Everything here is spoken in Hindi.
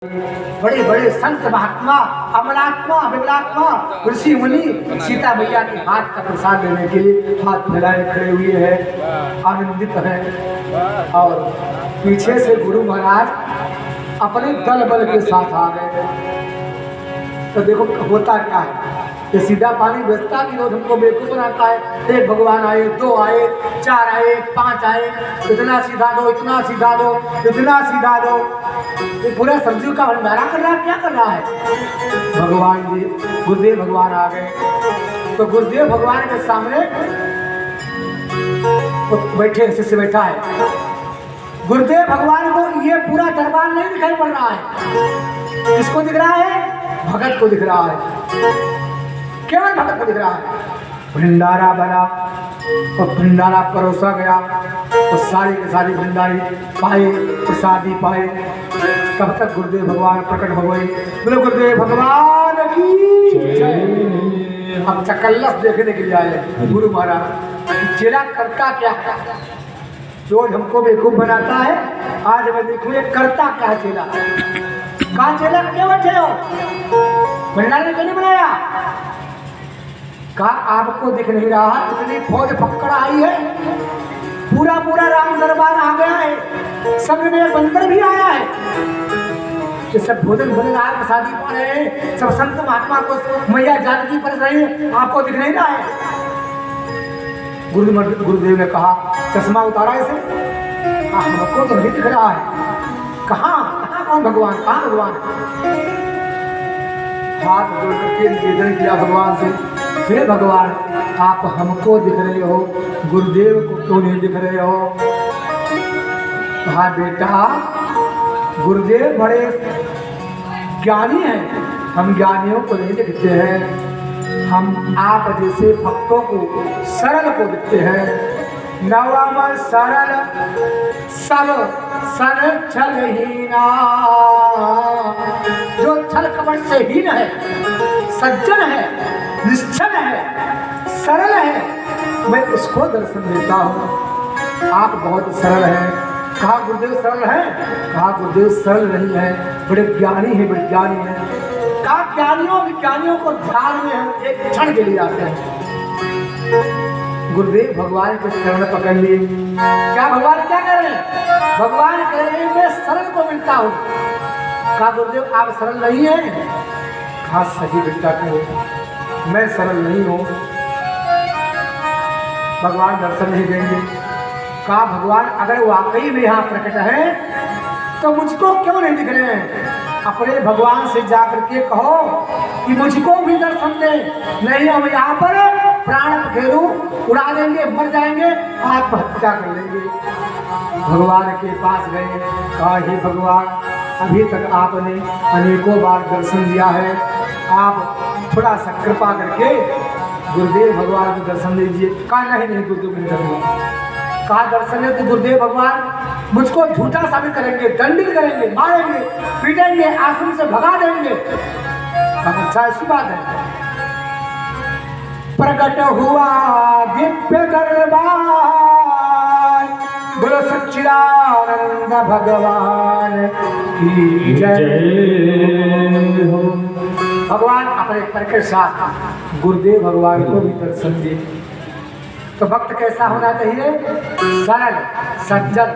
बड़े बड़े संत महात्मा अमलात्मा विमलात्मा ऋषि मुनि सीता मैया के हाथ का प्रसाद लेने के लिए हाथ मिलाए खड़े हुए हैं, आनंदित हैं। और पीछे से गुरु महाराज अपने दल बल के साथ आ गए। तो देखो होता क्या है, ये सीधा पानी बेचता कि रोज हमको बेवकूफ बनाता है। एक भगवान आए, दो आए, चार आए, पांच आए, इतना सीधा दो, इतना सीधा दो, इतना सीधा दो। ये पूरा सब्जियों का भंडारा कर रहा है, क्या कर रहा है। भगवान जी गुरुदेव भगवान आ गए। तो गुरुदेव भगवान के सामने तो बैठे, शिष्य बैठा है। गुरुदेव भगवान को ये पूरा दरबार नहीं दिखाई पड़ रहा है। किसको दिख रहा है? भगत को दिख रहा है, केवल भगत को दिख रहा है। भंडारा बना और भंडारा परोसा गया और सारी के सारी भंडारी पाए, प्रसादी पाए। तब तक गुरुदेव भगवान प्रकट हो गए। बोलो गुरुदेव भगवान की जय। अब चकल्लस देखने के लिए आए गुरु महाराज, चेला करता क्या है। रोज हमको बेवकूफ बनाता है, आज मैं देखूं ये करता क्या है। चेला कहा, चेला क्यों बैठे हो? भंडारा ने क्यों नहीं बनाया? कहा आपको दिख नहीं रहा, इतनी फौज पकड़ आई है, पूरा पूरा राम दरबार आ गया है, संग में बंदर भी आया है। ये सब भोजन भोजन आए, प्रसादी पा रहे हैं, सब संत महात्मा को मैया जानकी पर रही है, आपको दिख नहीं रहा है। गुरुदेव ने कहा, चश्मा उतारा इसे, हमको तो नहीं दिख रहा है। कहाँ कौन भगवान, कहाँ भगवान? हाथ जोड़ करके निवेदन किया भगवान से, हे भगवान आप हमको दिख रहे हो, गुरुदेव को क्यों नहीं दिख रहे हो? कहा बेटा गुरुदेव बड़े ज्ञानी हैं, हम ज्ञानियों को नहीं दिखते हैं, हम आप जैसे भक्तों को सरल को दिखते हैं। नवम सरल सब सन छलहीना, जो छल कपट से हीन है, सज्जन है, निश्चल है, सरल है, मैं उसको दर्शन देता हूँ। आप बहुत सरल हैं। कहा गुरुदेव सरल है? कहा गुरुदेव सरल नहीं है, बड़े ज्ञानी है, बड़े ज्ञानी है। कहा ज्ञानियों विज्ञानियों को ध्यान में हम एक क्षण के लिए आते हैं। गुरुदेव भगवान के चरण पकड़ लिए। क्या भगवान क्या कह रहे हैं? भगवान कह रहे हैं मैं सरल को मिलता हूँ। कहा गुरुदेव आप सरल नहीं हैं? कहा सही बेटा कहो, मैं सरल नहीं हूँ, भगवान दर्शन नहीं देंगे। कहा भगवान अगर वाकई में यहाँ प्रकट है तो मुझको क्यों नहीं दिख रहे हैं? अपने भगवान से जाकर के कहो कि मुझको भी दर्शन दे, नहीं हम यहाँ पर प्राण पखेरु उड़ा देंगे, मर जाएंगे, आत्महत्या कर लेंगे। भगवान के पास गए। कहा हे भगवान अभी तक आपने अनेकों बार दर्शन दिया है, आप थोड़ा सा कृपा करके गुरुदेव भगवान को दर्शन दीजिए। कहा नहीं गुरुदेव नहीं करूँगा। कहा दर्शन है तो गुरुदेव भगवान मुझको झूठा साबित करेंगे, दंडित करेंगे, मारेंगे, पीटेंगे, आश्रम से भगा देंगे। कहा अच्छा ऐसी बात है। प्रकट हुआ दिव्य दरबार, बोलो सच्चिदानंद भगवान की जय हो। भगवान अपने पर के साथ गुरुदेव भगवान को भी दर्शन दिए। तो भक्त कैसा होना चाहिए? सरल, सज्जन।